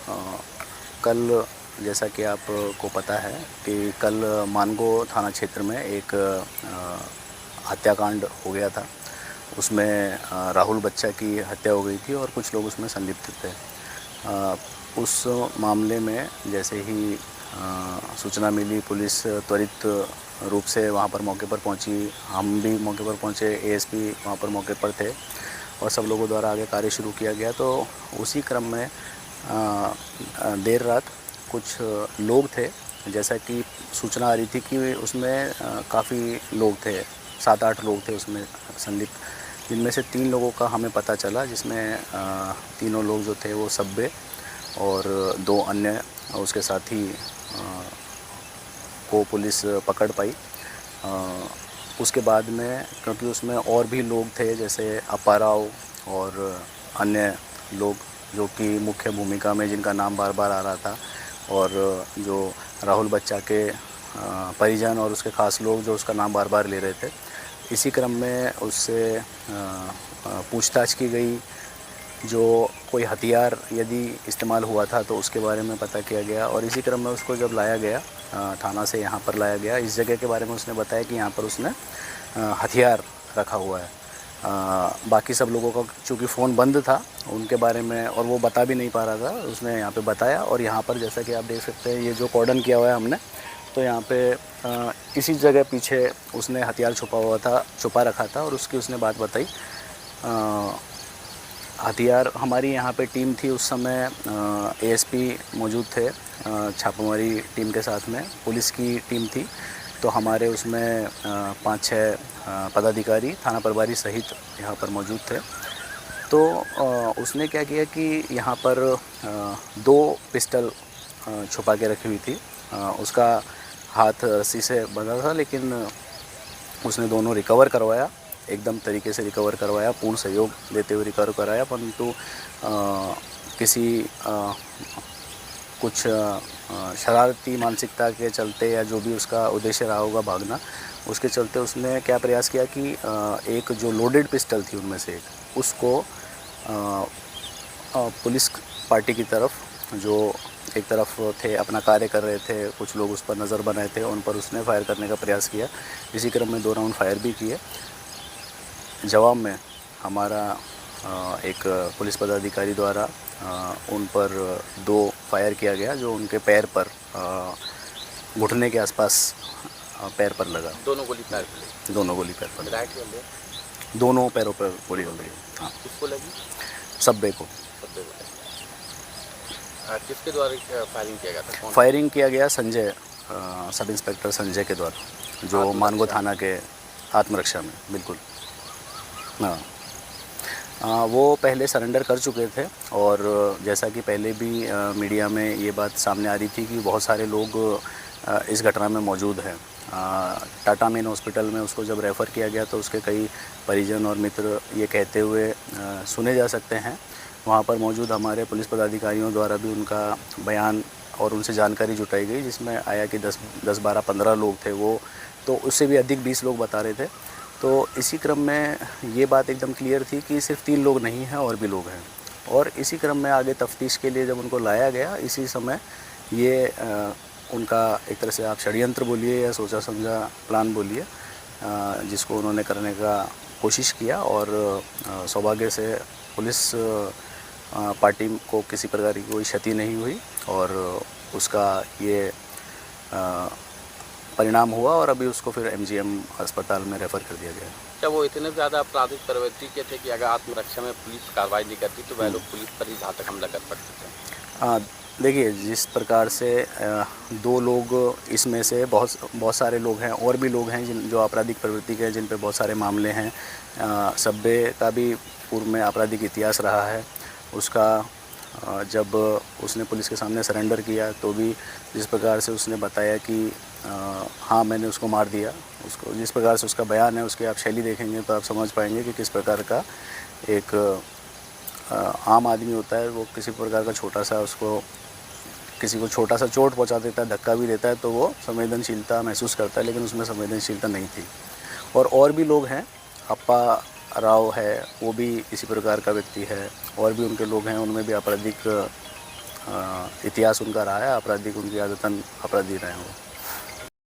अ, कल जैसा कि आपको पता है कि कल मानगो थाना क्षेत्र में एक हत्याकांड हो गया था। उसमें राहुल बच्चा की हत्या हो गई थी और कुछ लोग उसमें संलिप्त थे। उस मामले में जैसे ही सूचना मिली, पुलिस त्वरित रूप से वहाँ पर मौके पर पहुँची। हम भी मौके पर पहुँचे, एएसपी वहाँ पर मौके पर थे और सब लोगों द्वारा आगे कार्य शुरू किया गया। तो उसी क्रम में देर रात कुछ लोग थे, जैसा कि सूचना आ रही थी कि उसमें काफ़ी लोग थे, 7-8 लोग थे उसमें संलिप्त, जिनमें से 3 लोगों का हमें पता चला, जिसमें तीनों लोग जो थे वो सब्बे और 2 अन्य उसके साथी को पुलिस पकड़ पाई। उसके बाद में क्योंकि उसमें और भी लोग थे, जैसे अप्पा राव और अन्य लोग जो कि मुख्य भूमिका में, जिनका नाम बार बार आ रहा था, और जो राहुल बच्चा के परिजन और उसके ख़ास लोग जो उसका नाम बार बार ले रहे थे। इसी क्रम में उससे पूछताछ की गई। जो कोई हथियार यदि इस्तेमाल हुआ था तो उसके बारे में पता किया गया और इसी क्रम में उसको जब लाया गया थाना से यहाँ पर लाया गया, इस जगह के बारे में उसने बताया कि यहाँ पर उसने हथियार रखा हुआ है। बाकी सब लोगों का चूँकि फ़ोन बंद था उनके बारे में, और वो बता भी नहीं पा रहा था, उसने यहाँ पे बताया। और यहाँ पर जैसा कि आप देख सकते हैं, ये जो कॉर्डन किया हुआ है हमने, तो यहाँ पे इसी जगह पीछे उसने हथियार छुपा रखा था और उसकी उसने बात बताई। हथियार, हमारी यहाँ पे टीम थी उस समय, एएसपी मौजूद थे छापामारी टीम के साथ में, पुलिस की टीम थी, तो हमारे उसमें 5-6 पदाधिकारी, थाना प्रभारी सहित यहाँ पर मौजूद थे। तो उसने क्या किया कि यहाँ पर 2 पिस्टल छुपा के रखी हुई थी। उसका हाथ रस्सी से बंधा था, लेकिन उसने दोनों रिकवर करवाया, एकदम तरीके से रिकवर करवाया, पूर्ण सहयोग देते हुए रिकवर कराया। परंतु किसी कुछ शरारती मानसिकता के चलते, या जो भी उसका उद्देश्य रहा होगा भागना, उसके चलते उसने क्या प्रयास किया कि एक जो लोडेड पिस्टल थी उनमें से एक, उसको पुलिस पार्टी की तरफ, जो एक तरफ थे अपना कार्य कर रहे थे, कुछ लोग उस पर नज़र बनाए थे, उन पर उसने फायर करने का प्रयास किया। इसी क्रम में 2 राउंड फायर भी किए। जवाब में हमारा एक पुलिस पदाधिकारी द्वारा उन पर 2 फायर किया गया, जो उनके पैर पर, घुटने के आसपास पैर पर लगा। दोनों गोली पैर पर लगी? दोनों गोली पैर पर राइट या लेफ्ट? दोनों पैरों पर गोली लगी। हाँ। किसको लगी? सब्बे को। सब्बे को लगी। किसके द्वारा फायरिंग किया गया था? फायरिंग किया गया संजय, सब इंस्पेक्टर संजय के द्वारा, जो मानगो थाना के आत्मरक्षा में। बिल्कुल। हाँ, वो पहले सरेंडर कर चुके थे, और जैसा कि पहले भी मीडिया में ये बात सामने आ रही थी कि बहुत सारे लोग इस घटना में मौजूद हैं। टाटा मेन हॉस्पिटल में उसको जब रेफ़र किया गया तो उसके कई परिजन और मित्र ये कहते हुए सुने जा सकते हैं। वहाँ पर मौजूद हमारे पुलिस पदाधिकारियों द्वारा भी उनका बयान और उनसे जानकारी जुटाई गई, जिसमें आया कि 10-12-15 लोग थे वो, तो उससे भी अधिक 20 लोग बता रहे थे। तो इसी क्रम में ये बात एकदम क्लियर थी कि सिर्फ 3 लोग नहीं हैं, और भी लोग हैं। और इसी क्रम में आगे तफ्तीश के लिए जब उनको लाया गया, इसी समय ये उनका एक तरह से आप षड्यंत्र बोलिए या सोचा समझा प्लान बोलिए, जिसको उन्होंने करने का कोशिश किया। और सौभाग्य से पुलिस पार्टी को किसी प्रकार की कोई क्षति नहीं हुई, और उसका ये परिणाम हुआ, और अभी उसको फिर एमजीएम अस्पताल में रेफ़र कर दिया गया। क्या वो इतने ज़्यादा आपराधिक प्रवृत्ति के थे कि अगर आत्मरक्षा में पुलिस कार्रवाई नहीं करती तो वह लोग पुलिस पर ही घातक हमला कर सकते थे? देखिए, जिस प्रकार से 2 लोग, इसमें से बहुत सारे लोग हैं, और भी लोग हैं जो आपराधिक प्रवृत्ति के हैं, जिन पे बहुत सारे मामले हैं। सब्बे का भी पूर्व में आपराधिक इतिहास रहा है। उसका जब उसने पुलिस के सामने सरेंडर किया तो भी जिस प्रकार से उसने बताया कि हाँ मैंने उसको मार दिया, उसको जिस प्रकार से उसका बयान है, उसकी आप शैली देखेंगे तो आप समझ पाएंगे कि किस प्रकार का एक आम आदमी होता है। वो किसी प्रकार का किसी को छोटा सा चोट पहुंचा देता है, धक्का भी देता है, तो वो संवेदनशीलता महसूस करता है, लेकिन उसमें संवेदनशीलता नहीं थी। और भी लोग हैं, अप्पा राव है, वो भी इसी प्रकार का व्यक्ति है, और भी उनके लोग हैं, उनमें भी आपराधिक इतिहास उनका रहा है, आपराधिक उनकी आदतन अपराधी रहे हैं वो।